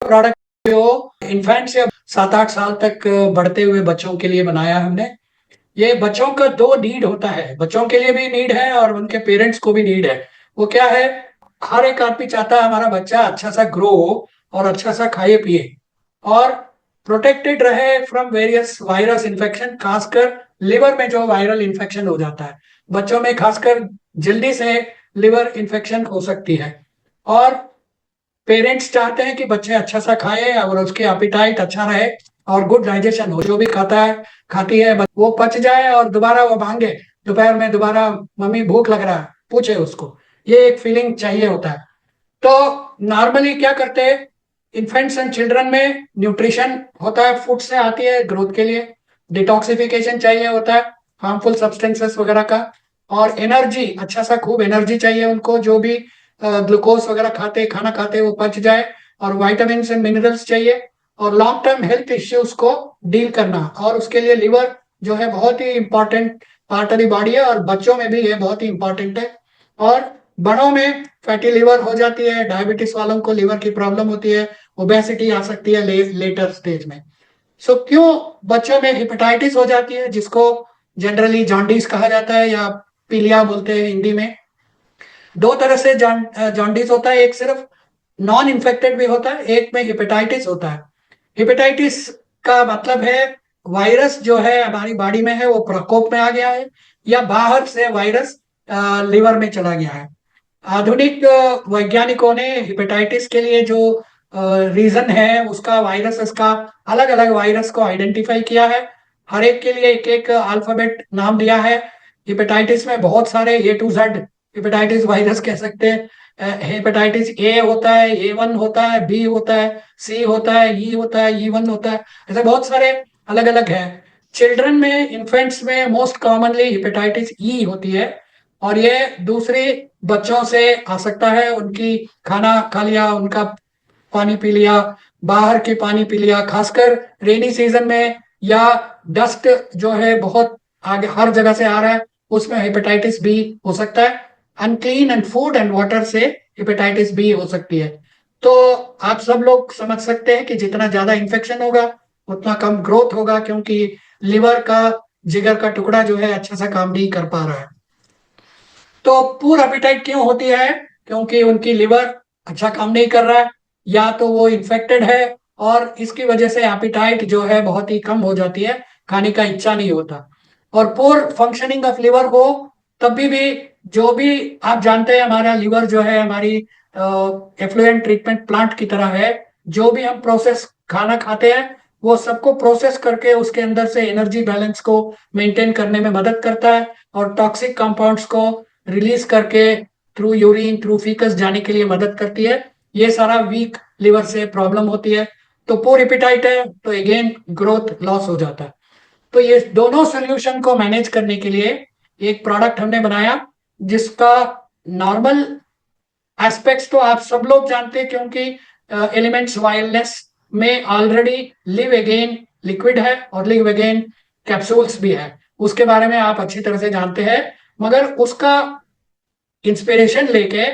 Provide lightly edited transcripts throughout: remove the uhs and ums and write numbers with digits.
Product जो infant से 7-8 साल तक बढ़ते हुए बच्चों के लिए बनाया हमने। ये बच्चों का दो नीड होता है, बच्चों के लिए भी नीड है और उनके पेरेंट्स को भी नीड है। वो क्या है, हर एक आदमी चाहता है हमारा बच्चा अच्छा सा ग्रो हो और अच्छा सा खाए पिए और प्रोटेक्टेड रहे फ्रॉम वेरियस वायरस इन्फेक्शन, खासकर लिवर में जो वायरल इन्फेक्शन हो जाता है बच्चों में, खासकर जल्दी से लिवर इन्फेक्शन हो सकती है। और पेरेंट्स चाहते हैं कि बच्चे अच्छा सा खाए और उसके एपिटाइट अच्छा रहे और गुड डाइजेशन हो, जो भी खाता है खाती है वो पच जाए और दोबारा वो मांगे दोपहर में, दोबारा मम्मी भूख लग रहा है, पूछे उसको, ये एक फीलिंग चाहिए होता है। तो नॉर्मली क्या करते हैं, इन्फेंट्स एंड चिल्ड्रन में न्यूट्रिशन होता है, फूड से आती है ग्रोथ के लिए, डिटॉक्सिफिकेशन चाहिए होता है हार्मफुल सब्सटेंसेस वगैरह का, और एनर्जी, अच्छा सा खूब एनर्जी चाहिए उनको, जो भी ग्लूकोज वगैरह खाते खाना खाते वो पच जाए, और वाइटामिन एंड मिनरल्स चाहिए, और लॉन्ग टर्म हेल्थ इश्यूज को डील करना। और उसके लिए लिवर जो है बहुत ही important part of the body है, और बच्चों में भी ये बहुत ही इंपॉर्टेंट है। और बड़ों में फैटी लिवर हो जाती है, डायबिटीज वालों को लिवर की प्रॉब्लम होती है, ओबेसिटी आ सकती है लेटर स्टेज में। सो क्यों बच्चों में हेपेटाइटिस हो जाती है, जिसको जनरली जॉन्डिस कहा जाता है या पीलिया बोलते हैं हिंदी में। दो तरह से जॉन्डिस होता है, एक सिर्फ नॉन इन्फेक्टेड भी होता है, एक में हेपेटाइटिस होता है। हेपेटाइटिस का मतलब है वायरस जो है हमारी बॉडी में है वो प्रकोप में आ गया है, या बाहर से वायरस लिवर में चला गया है। आधुनिक वैज्ञानिकों ने हेपेटाइटिस के लिए जो रीजन है उसका, वायरस का, अलग अलग वायरस को आइडेंटिफाई किया है, हर एक के लिए एक एक अल्फाबेट नाम दिया है। हेपेटाइटिस में बहुत सारे A to Z hepatitis virus कह सकते हैं। हेपेटाइटिस ए होता है, A1 होता है, बी होता है, सी होता है, ई होता है, E1 होता है, ऐसे बहुत सारे अलग अलग है। चिल्ड्रन में, इन्फेंट्स में मोस्ट कॉमनली हेपेटाइटिस ई होती है, और ये दूसरे बच्चों से आ सकता है, उनकी खाना खा लिया, उनका पानी पी लिया, बाहर के पानी पी लिया, खासकर रेनी सीजन में, या डस्ट जो है बहुत आगे हर जगह से आ रहा है, उसमें हेपेटाइटिस बी हो सकता है। Unclean and food and water से हेपेटाइटिस बी हो सकती है। तो आप सब लोग समझ सकते हैं कि जितना ज्यादा इन्फेक्शन होगा उतना कम ग्रोथ होगा, क्योंकि लिवर का, जिगर का टुकड़ा जो है अच्छा सा काम नहीं कर पा रहा है। तो पुअर एपेटाइट क्यों होती है, क्योंकि उनकी लिवर अच्छा काम नहीं कर रहा है, या तो वो इन्फेक्टेड है, और इसकी वजह से एपेटाइट जो है बहुत ही कम हो जाती है, खाने का इच्छा नहीं होता। और पुअर फंक्शनिंग ऑफ लिवर हो तब भी जो भी आप जानते हैं, हमारा लिवर जो है हमारी एफ्लुएंट ट्रीटमेंट प्लांट की तरह है। जो भी हम प्रोसेस खाना खाते हैं वो सबको प्रोसेस करके उसके अंदर से एनर्जी बैलेंस को मेंटेन करने में मदद करता है, और टॉक्सिक कंपाउंड्स को रिलीज करके थ्रू यूरिन, थ्रू फीकस जाने के लिए मदद करती है। ये सारा वीक लिवर से प्रॉब्लम होती है। तो पुअर एपेटाइट है तो अगेन ग्रोथ लॉस हो जाता है। तो ये दोनों सोल्यूशन को मैनेज करने के लिए एक प्रोडक्ट हमने बनाया, जिसका नॉर्मल एस्पेक्ट्स तो आप सब लोग जानते हैं, क्योंकि एलिमेंट्स वायरलेस में ऑलरेडी लिव अगेन लिक्विड है और लिव अगेन कैप्सूल्स भी है, उसके बारे में आप अच्छी तरह से जानते हैं। मगर उसका इंस्पिरेशन लेके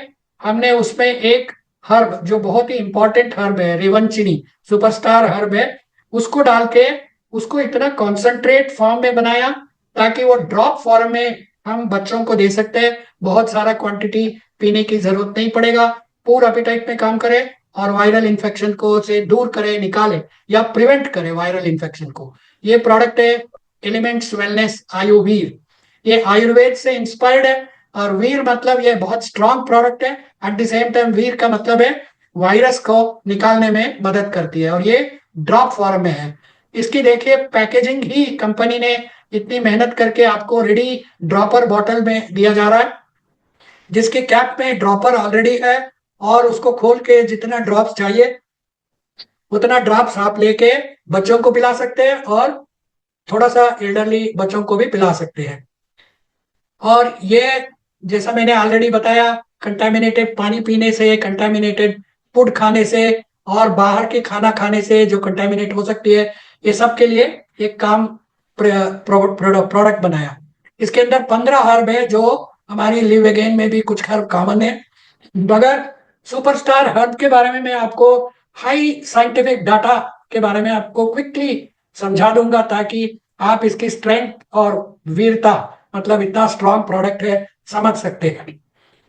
हमने उसमें एक हर्ब, जो बहुत ही इंपॉर्टेंट हर्ब है, रेवंचिनी सुपरस्टार हर्ब है, उसको डाल के उसको इतना कॉन्सेंट्रेट फॉर्म में बनाया ताकि वो ड्रॉप फॉर्म में हम बच्चों को दे सकते हैं। बहुत सारा क्वांटिटी पीने की जरूरत नहीं पड़ेगा, पूरा एपेटाइट में काम करे और वायरल इन्फेक्शन को से दूर करे, निकाले या प्रिवेंट करे वायरल इन्फेक्शन को। ये प्रोडक्ट है एलिमेंट्स वेलनेस आयुर्वेद। ये आयुर्वेद से इंस्पायर्ड है, और वीर मतलब ये बहुत स्ट्रॉन्ग प्रोडक्ट है। एट द सेम टाइम वीर का मतलब है वायरस को निकालने में मदद करती है, और ये ड्रॉप फॉर्म में है। इसकी देखिए पैकेजिंग ही कंपनी ने इतनी मेहनत करके आपको रेडी ड्रॉपर बॉटल में दिया जा रहा है, जिसके कैप में ड्रॉपर ऑलरेडी है, और उसको खोल के जितना ड्रॉप्स चाहिए उतना ड्रॉप्स आप लेके बच्चों को पिला सकते हैं, और थोड़ा सा एल्डरली बच्चों को भी पिला सकते हैं। और ये, जैसा मैंने ऑलरेडी बताया, कंटामिनेटेड पानी पीने से, कंटामिनेटेड फूड खाने से, और बाहर के खाना खाने से जो कंटामिनेट हो सकती है, ये सब के लिए एक काम प्रोडक्ट बनाया। इसके अंदर 15 हर्ब है, जो हमारी लिव अगेन में भी कुछ हर्ब कॉमन है। मगर सुपरस्टार हर्ब के बारे में मैं आपको हाई साइंटिफिक डाटा के बारे में आपको क्विकली समझा दूंगा, ताकि आप इसकी स्ट्रेंथ और वीरता, मतलब इतना स्ट्रांग प्रोडक्ट है, समझ सकते हैं।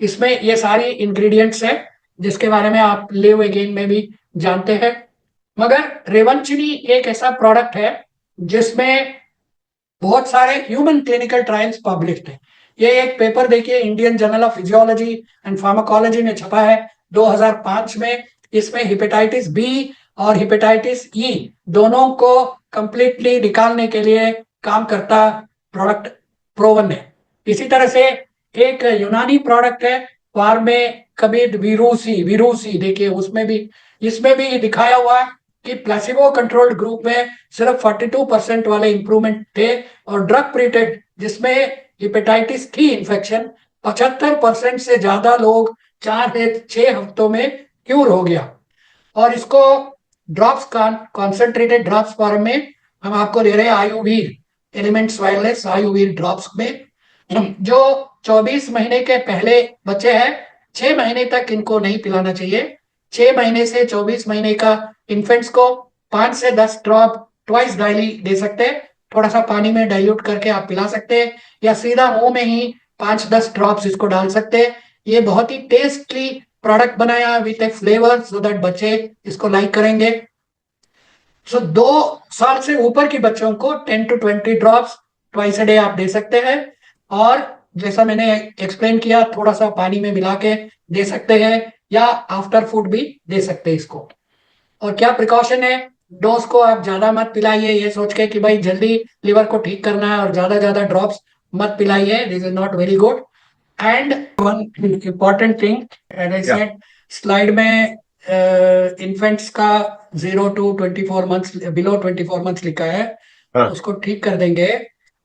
इसमें ये सारी इंग्रेडिएंट्स है जिसके बारे में आप लिव अगेन में भी जानते हैं। मगर रेवंचनी एक ऐसा प्रोडक्ट है जिसमें बहुत सारे ह्यूमन क्लिनिकल ट्रायल्स पब्लिश्ड है। ये एक पेपर देखिए, Indian journal of physiology and pharmacology में छपा है 2005 में। इसमें हेपेटाइटिस बी और हेपेटाइटिस ई दोनों को कंप्लीटली निकालने के लिए काम करता प्रोडक्ट प्रोवन है। इसी तरह से एक यूनानी प्रोडक्ट है फार्मे कबीर विरूसी विरूसी, देखिए उसमें भी, इसमें भी दिखाया हुआ है कि प्लेसिबो कंट्रोल्ड ग्रुप में सिर्फ 42% वाले इंप्रूवमेंट थे, और ड्रग प्रीटेड जिसमें हेपेटाइटिस थी इन्फेक्शन, 75% से ज्यादा लोग 4 से 6 हफ्तों में क्यूर हो गया। और इसको ड्रॉप्स कॉन्सेंट्रेटेड ड्रॉप्स फॉर्म में हम आपको दे रहे हैं आयुवीर एलिमेंट्स वायरलेस आयुवीर ड्रॉप्स में, जो 24 महीने के पहले बच्चे हैं 6 महीने तक इनको नहीं पिलाना चाहिए। 6 महीने से 24 महीने का इन्फेंट्स को 5 से 10 ड्रॉप ट्वाइस डायली दे सकते हैं। थोड़ा सा पानी में डाइल्यूट करके आप पिला सकते हैं, या सीधा मुंह में ही 5-10 ड्रॉप्स इसको डाल सकते हैं। ये बहुत ही टेस्टली प्रोडक्ट बनाया with A flavour, so that बच्चे इसको लाइक करेंगे। सो 2 साल से ऊपर के बच्चों को 10 to 20 drops twice a day आप दे सकते हैं। और जैसा मैंने एक्सप्लेन किया, थोड़ा सा पानी में मिला के दे सकते हैं, या आफ्टर फूड भी दे सकते हैं इसको। और क्या प्रिकॉशन है, डोज को आप ज्यादा मत पिलाइए ये सोच के कि भाई जल्दी लिवर को ठीक करना है, और ज्यादा ज्यादा ड्रॉप्स मत पिलाइए, this is not very good. And one important thing, as I said slide में, इन्फेंट्स का 0 to 24 मंथ्स, बिलो 24 मंथ्स लिखा है, हाँ, उसको ठीक कर देंगे।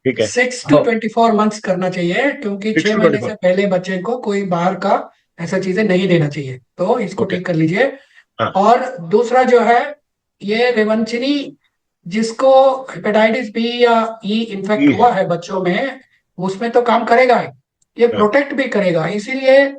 ठीक है। 6 to 24 मंथ्स करना चाहिए, क्योंकि 6 6 to महीने 24 से पहले बच्चे को कोई बाहर का ऐसा चीजें नहीं देना चाहिए, तो इसको ओके। ठीक कर लीजिए। हाँ, और दूसरा जो है, ये रेवंचनी जिसको हेपेटाइटिस बी या ई इन्फेक्ट ये है। हुआ है बच्चों में, उसमें तो काम करेगा ही, ये हाँ, प्रोटेक्ट भी करेगा। इसीलिए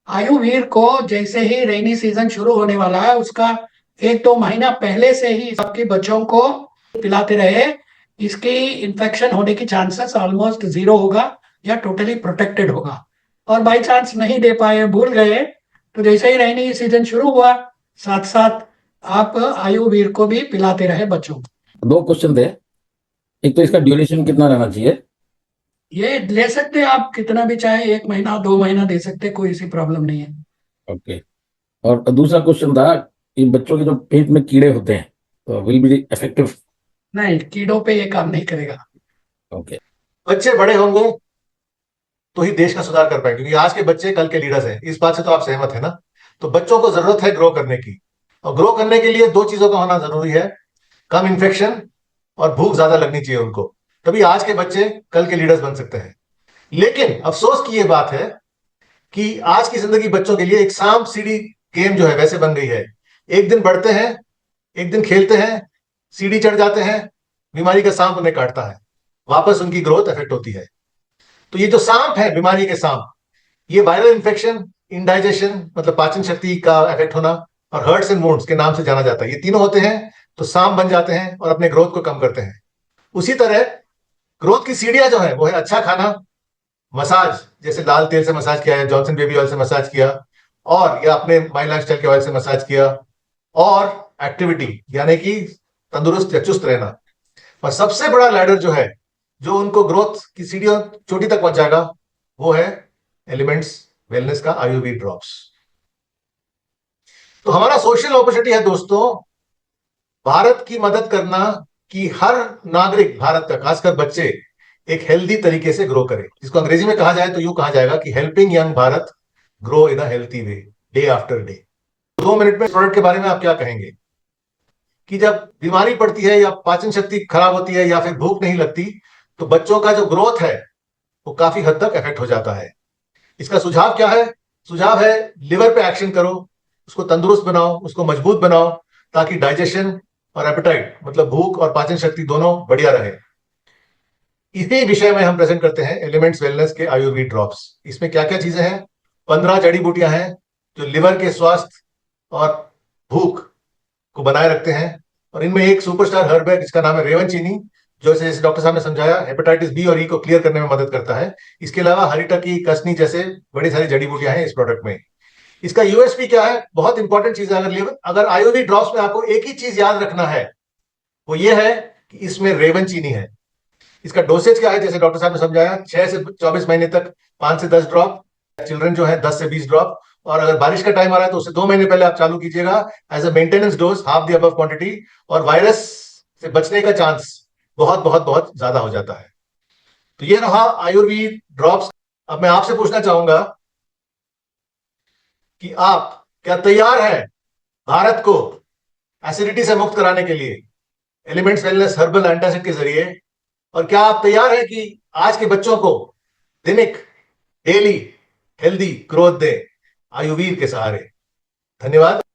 आयुवीर को जैसे ही रेनी सीजन शुरू होने वाला है, उसका 1-2 महीना पहले से ही सबके बच्चों को पिलाते रहे। इसकी इन्फेक्शन होने की चांसेस ऑलमोस्ट जीरो होगा, या टोटली प्रोटेक्टेड होगा। और बाई चांस नहीं दे पाए, भूल गए, तो जैसे ही रेनी सीजन शुरू हुआ, साथ साथ आप आयुवीर को भी पिलाते रहे बच्चों को। 2 क्वेश्चन थे। एक तो इसका ड्यूरेशन कितना रहना चाहिए? ये ले सकते हैं आप कितना भी चाहे, 1 महीना 2 महीना दे सकते हैं, कोई ऐसी प्रॉब्लम नहीं है। ओके। और दूसरा क्वेश्चन था कि बच्चों के जो पेट में कीड़े होते हैं, तो विल बी इफेक्टिव? नहीं, कीड़ों पे ये काम नहीं करेगा। ओके। बच्चे बड़े होंगे तो ही देश का सुधार कर पाए, क्योंकि आज के बच्चे कल के लीडर्स हैं। इस बात से तो आप सहमत है ना? तो बच्चों को जरूरत है ग्रो करने की, और ग्रो करने के लिए 2 चीजों का होना जरूरी है, कम इन्फेक्शन और भूख ज्यादा लगनी चाहिए उनको। तभी आज के बच्चे कल के लीडर्स बन सकते हैं। लेकिन अफसोस की यह बात है कि आज की जिंदगी बच्चों के लिए एक सांप सीढ़ी गेम जो है वैसे बन गई है। एक दिन बढ़ते हैं, एक दिन खेलते हैं, सीढ़ी चढ़ जाते हैं, बीमारी का सांप उन्हें काटता है, वापस उनकी ग्रोथ इफेक्ट होती है। तो ये जो सांप है, बीमारी के सांप, ये वायरल इन्फेक्शन, इंडाइजेशन मतलब पाचन शक्ति का इफेक्ट होना, और हर्ट्स एंड वुंड्स के नाम से जाना जाता है। ये तीनों होते हैं तो सांप बन जाते हैं और अपने ग्रोथ को कम करते हैं। उसी तरह ग्रोथ की सीढ़ियां जो है वो है अच्छा खाना, मसाज, जैसे लाल तेल से मसाज किया है, जॉनसन बेबी ऑयल से मसाज किया, और या अपने माई लाइफस्टाइल के ऑयल से मसाज किया, और एक्टिविटी यानी कि तंदुरुस्त या चुस्त रहना। और सबसे बड़ा लैडर जो है, जो उनको ग्रोथ की सीढ़ियों चोटी तक पहुंचाएगा, वो है एलिमेंट्स वेलनेस का आयुर्वेद ड्रॉप्स। तो हमारा सोशल अपॉर्चुनिटी है दोस्तों, भारत की मदद करना कि हर नागरिक भारत का, खासकर बच्चे, एक हेल्दी तरीके से ग्रो करे। जिसको अंग्रेजी में कहा जाए तो यूं कहा जाएगा कि helping young Bharat grow in a healthy way day after day. 2 minute में प्रोडक्ट के बारे में आप क्या कहेंगे कि जब बीमारी पड़ती है, या पाचन शक्ति खराब होती है, या फिर भूख नहीं लगती, तो बच्चों का जो ग्रोथ है वो काफी हद तक इफेक्ट हो जाता है। इसका सुझाव क्या है? सुझाव है लिवर पे एक्शन करो, उसको तंदुरुस्त बनाओ, उसको मजबूत बनाओ, ताकि डाइजेशन और एपेटाइट मतलब भूख और पाचन शक्ति दोनों बढ़िया रहे। इसी विषय में हम प्रेजेंट करते हैं एलिमेंट्स वेलनेस के आयुर्वेद ड्रॉप्स। इसमें क्या क्या चीजें हैं? 15 जड़ी बूटियां हैं जो लिवर के स्वास्थ्य और भूख को बनाए रखते हैं। और इनमें एक सुपरस्टार हर्ब है जिसका नाम है रेवन चीनी, जो जैसे डॉक्टर साहब ने समझाया हेपेटाइटिस बी और ई को क्लियर करने में मदद करता है। इसके अलावा हरिटकी, कसनी जैसे बड़ी सारी जड़ी बूटियां हैं इस प्रोडक्ट में। इसका यूएसपी क्या है, बहुत इंपॉर्टेंट चीज है। अगर आयुर्वेदिक ड्रॉप्स में आपको एक ही चीज याद रखना है, वो ये है कि इसमें रेवन चीनी है। इसका डोसेज क्या है, जैसे डॉक्टर साहब ने समझाया, 6 से 24 महीने तक 5 से 10 ड्रॉप, चिल्ड्रन जो है 10 से 20 ड्रॉप। और अगर बारिश का टाइम आ रहा है तो उससे 2 महीने पहले आप चालू कीजिएगा as a maintenance dose, half the above quantity. और वायरस से बचने का चांस बहुत बहुत बहुत ज्यादा हो जाता है। तो ये रहा आयुर्वेद ड्रॉप्स। अब मैं आपसे पूछना चाहूंगा कि आप क्या तैयार हैं भारत को एसिडिटी से मुक्त कराने के लिए एलिमेंट्स वेलनेस हर्बल एंटासिड के जरिए? और क्या आप तैयार हैं कि आज के बच्चों को दिनिक डेली हेल्दी ग्रोथ दें आयुर्वेद के सहारे? धन्यवाद।